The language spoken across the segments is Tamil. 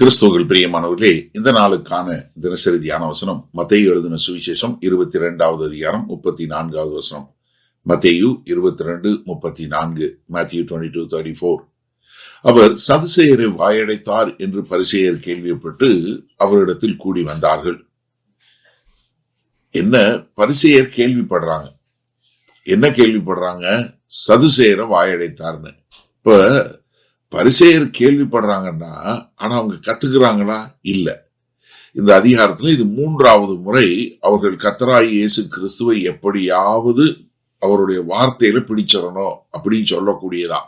கிறிஸ்துவுக்குள் பிரியமானவர்களே, இந்த நாளுக்கான தினசரி தியான வசனம் மத்தேயு எழுதின சுவிசேஷம் 22வது அதிகாரம் 34வது வசனம். மத்தேயு 22:34, Matthew 22:34. அவர் சதுசேயரை வாயடைத்தார் என்று பரிசேயர் கேள்விப்பட்டு அவரிடத்தில் கூடி வந்தார்கள். என்ன பரிசேயர் கேள்விப்படுறாங்க? என்ன கேள்விப்படுறாங்க? சதுசேயரை வாயடைத்தார்னு. இப்ப பரிசேயர் கேள்விப்படுறாங்கன்னா, ஆனா அவங்க கத்துக்கிறாங்களா? இல்ல. இந்த அதிகாரத்துல இது 3வது முறை அவர்கள் கர்த்தராகிய இயேசு கிறிஸ்துவை எப்படியாவது அவருடைய வார்த்தையில பிடிச்சிடணும் அப்படின்னு சொல்லக்கூடியதா.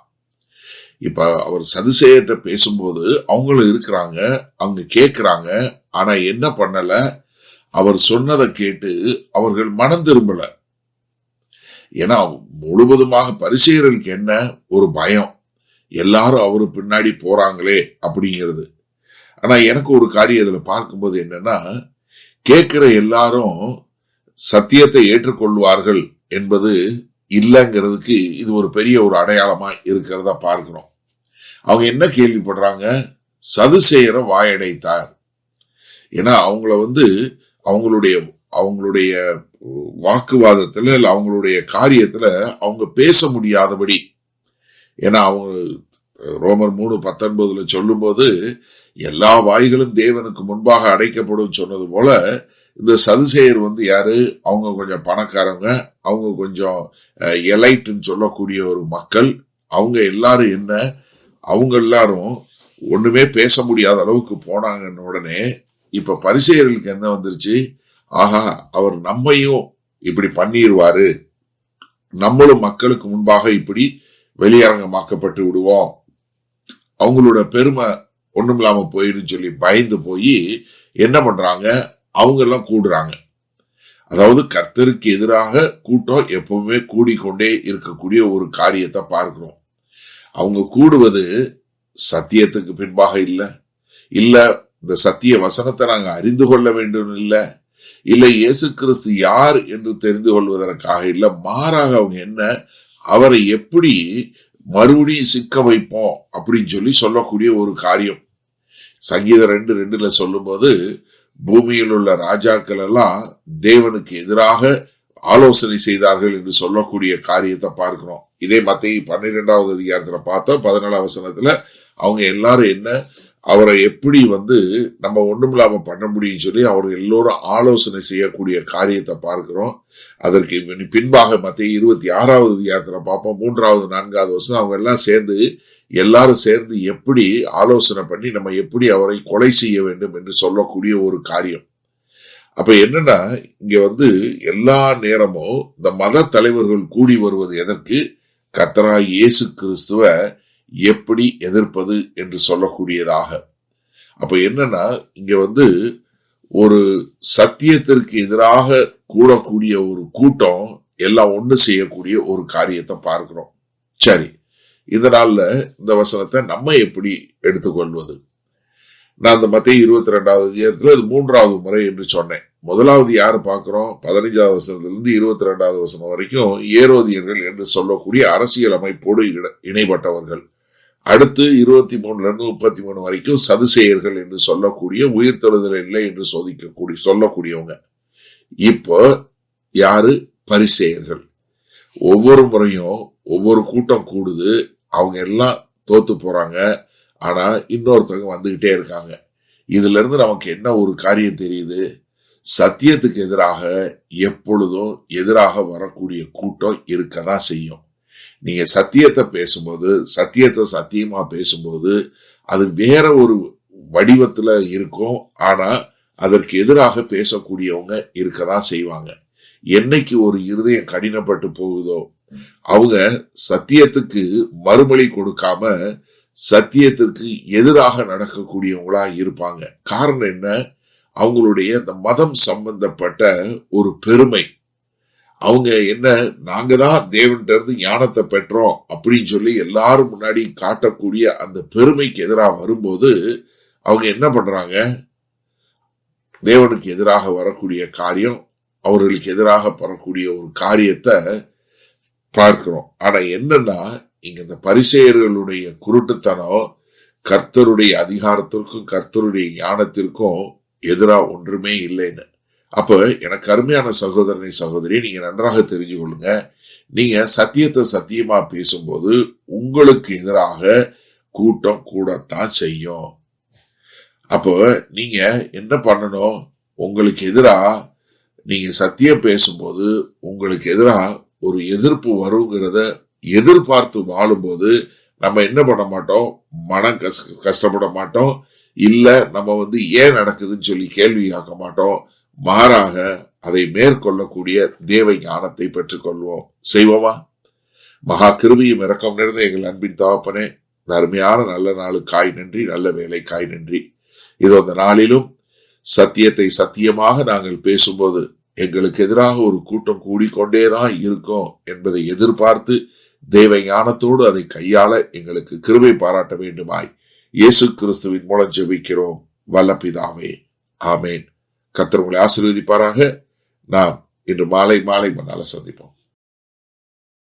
இப்ப அவர் சதுசேயர்கிட்ட பேசும்போது அவங்களும் இருக்கிறாங்க, அவங்க கேட்கிறாங்க. ஆனா என்ன பண்ணல? அவர் சொன்னதை கேட்டு அவர்கள் மனம் திரும்பல. ஏன்னா முழுவதுமாக பரிசேயர்களுக்கு என்ன ஒரு பயம், எல்லாரும் அவரு பின்னாடி போறாங்களே அப்படிங்கிறது. ஆனா எனக்கு ஒரு காரியம் இதுல பார்க்கும்போது என்னன்னா, கேட்கிற எல்லாரும் சத்தியத்தை ஏற்றுக்கொள்வார்கள் என்பது இல்லைங்கிறதுக்கு இது ஒரு பெரிய ஒரு அடையாளமா இருக்கிறதா பார்க்கிறோம். அவங்க என்ன கேள்விப்படுறாங்க? சதுசேயரை வாயடைத்தார். ஏன்னா அவங்கள அவங்களுடைய வாக்குவாதத்துல இல்ல அவங்களுடைய காரியத்துல அவங்க பேச முடியாதபடி. ஏன்னா அவங்க ரோமர் 3:19 சொல்லும் போது எல்லா வாய்களும் தேவனுக்கு முன்பாக அடைக்கப்படும் சொன்னது போல, இந்த சதுசேயர் யாரு? அவங்க கொஞ்சம் பணக்காரங்க, அவங்க கொஞ்சம் எலைட்ன்னு சொல்லக்கூடிய ஒரு மக்கள். அவங்க எல்லாரும் என்ன, அவங்க எல்லாரும் ஒண்ணுமே பேச முடியாத அளவுக்கு போனாங்கன்னு உடனே இப்ப பரிசேயர்களுக்கு என்ன வந்துருச்சு? ஆஹா, அவர் நம்மையும் இப்படி பண்ணிடுவாரு, நம்மளும் மக்களுக்கு முன்பாக இப்படி வெளியரங்கமாக்கப்பட்டு விடுவோம், அவங்களோட பெருமை ஒண்ணும் இல்லாம போயிருந்து சொல்லி பயந்து போய் என்ன பண்றாங்க? அவங்க எல்லாம் கூடுறாங்க. அதாவது கர்த்தருக்கு எதிராக கூட்டம் எப்பவுமே கூடிக்கொண்டே இருக்கக்கூடிய ஒரு காரியத்தை பார்க்கிறோம். அவங்க கூடுவது சத்தியத்துக்கு பின்பாக இல்ல இந்த சத்திய வசனத்தை நாங்க அறிந்து கொள்ள வேண்டும் இல்ல இயேசு கிறிஸ்து யார் என்று தெரிந்து கொள்வதற்காக இல்ல. மாறாக அவங்க என்ன, அவரை எப்படி மறுபடியும் சிக்க வைப்போம் அப்படின்னு சொல்லக்கூடிய ஒரு காரியம். சங்கீதம் 2:2 சொல்லும் போது, பூமியில் உள்ள ராஜாக்கள் எல்லாம் தேவனுக்கு எதிராக ஆலோசனை செய்தார்கள் என்று சொல்லக்கூடிய காரியத்தை பார்க்கிறோம். இதே மத்தேயு 12வது அதிகாரத்துல பார்த்தோம். 14வது வசனத்துல அவங்க எல்லாரும் என்ன, அவரை எப்படி நம்ம ஒண்ணுமில்லாம பண்ண முடியும் சொல்லி அவர்கள் எல்லோரும் ஆலோசனை செய்யக்கூடிய காரியத்தை பார்க்கிறோம். அதற்கு பின்பாக மத்தேயு 26வது அதிகாரத்துல பார்ப்போம். 3வது 4வது வசனம் அவங்க எல்லாரும் சேர்ந்து எப்படி ஆலோசனை பண்ணி நம்ம எப்படி அவரை கொலை செய்ய வேண்டும் என்று சொல்லக்கூடிய ஒரு காரியம். அப்ப என்னன்னா, இங்க எல்லா நேரமும் இந்த மத தலைவர்கள் கூடி வருவது எதற்கு? கர்த்தராகிய இயேசு கிறிஸ்துவ எப்படி எதிர்ப்பது என்று சொல்லக்கூடியதாக. அப்ப என்னன்னா, இங்க ஒரு சத்தியத்திற்கு எதிராக கூடக்கூடிய ஒரு கூட்டம் எல்லாம் ஒண்ணு செய்யக்கூடிய ஒரு காரியத்தை பார்க்கிறோம். சரி, இதனால இந்த வசனத்தை நம்ம எப்படி எடுத்துக்கொள்வது? நான் இந்த மத்தேயு 22வது அதிகாரத்துல இது 3வது முறை என்று சொன்னேன். முதலாவது யாரு பார்க்கிறோம்? 15வது வசனத்திலிருந்து 22வது வசனம் வரைக்கும் ஏரோதியர்கள் என்று சொல்லக்கூடிய அரசியல் அமைப்போடு இணைப்பட்டவர்கள். அடுத்து 23லிருந்து 33 வரைக்கும் சதுசேயர்கள் என்று சொல்லக்கூடிய உயிர்த்தெழுதல் இல்லை என்று சொல்லக்கூடியவங்க. இப்போ யாரு? பரிசேயர்கள். ஒவ்வொரு முறையும் ஒவ்வொரு கூட்டம் கூடுது, அவங்க எல்லாம் தோத்து போறாங்க. ஆனா இன்னொருத்தவங்க வந்துகிட்டே இருக்காங்க. இதுல இருந்து நமக்கு என்ன ஒரு காரியம் தெரியுது? சத்தியத்துக்கு எதிராக எப்பொழுதும் எதிராக வரக்கூடிய கூட்டம் இருக்கதான் செய்யும். நீங்க சத்தியத்தை பேசும்போது, சத்தியத்தை சத்தியமா பேசும்போது அது வேற ஒரு வடிவத்துல இருக்கும். ஆனா அதற்கு எதிராக பேசக்கூடியவங்க இருக்கதான் செய்வாங்க. என்னைக்கு ஒரு இருதயம் கடினப்பட்டு போகுதோ, அவங்க சத்தியத்துக்கு மறுமொழி கொடுக்காம சத்தியத்திற்கு எதிராக நடக்கக்கூடியவங்களா இருப்பாங்க. காரணம் என்ன? அவங்களுடைய இந்த மதம் சம்பந்தப்பட்ட ஒரு பெருமை. அவங்க என்ன, நாங்க தான் தேவன்கிட்ட இருந்து ஞானத்தை பெற்றோம் அப்படின்னு சொல்லி எல்லாரும் முன்னாடி காட்டக்கூடிய அந்த பெருமைக்கு எதிராக வரும்போது அவங்க என்ன பண்றாங்க? தேவனுக்கு எதிராக வரக்கூடிய காரியம், அவர்களுக்கு எதிராக வரக்கூடிய ஒரு காரியத்தை பார்க்கிறோம். ஆனா என்னன்னா, இங்க இந்த பரிசேயர்களுடைய குருட்டுத்தனம் கர்த்தருடைய அதிகாரத்திற்கும் கர்த்தருடைய ஞானத்திற்கும் எதிரா ஒன்றுமே இல்லைன்னு. அப்ப எனக்கு அருமையான சகோதரனை சகோதரி, நீங்க நன்றாக தெரிஞ்சு கொள்ளுங்க. நீங்க சத்தியத்தை சத்தியமா பேசும்போது உங்களுக்கு எதிராக கூட்டம் கூடத்தான் செய்யும். அப்போ நீங்க என்ன பண்ணணும்? உங்களுக்கு எதிரா நீங்க சத்தியம் பேசும்போது உங்களுக்கு எதிரா ஒரு எதிர்ப்பு வருங்கிறத எதிர்பார்த்து வாழும்போது நம்ம என்ன பண்ண மாட்டோம்? மனம் கஷ்டப்பட மாட்டோம். இல்ல நம்ம ஏன் நடக்குதுன்னு சொல்லி கேள்வி கேட்க மாட்டோம். மாறாக அதை மேற்கொள்ளக்கூடிய தேவ ஞானத்தை பெற்றுக்கொள்வோம். செய்வோமா? மகா கிருபையும் இரக்கம் நிறைந்த எங்கள் அன்பின் தகப்பனே, அருமையான நல்ல நாளுக்காய் நன்றி, நல்ல வேலைக்காய் நன்றி. இதோ அந்த நாளிலும் சத்தியத்தை சத்தியமாக நாங்கள் பேசும்போது எங்களுக்கு எதிராக ஒரு கூட்டம் கூடிக்கொண்டேதான் இருக்கும் என்பதை எதிர்பார்த்து தேவ ஞானத்தோடு அதை கையாள எங்களுக்கு கிருபை பாராட்ட வேண்டுமாய் இயேசு கிறிஸ்துவின் மூலம் ஜெபிக்கிறோம் வல்ல பிதாவே, ஆமேன். கர்த்தர் உங்களை ஆசீர்வதிப்பாராக. நாம் இன்று மாலை மண்ணால சந்திப்போம்.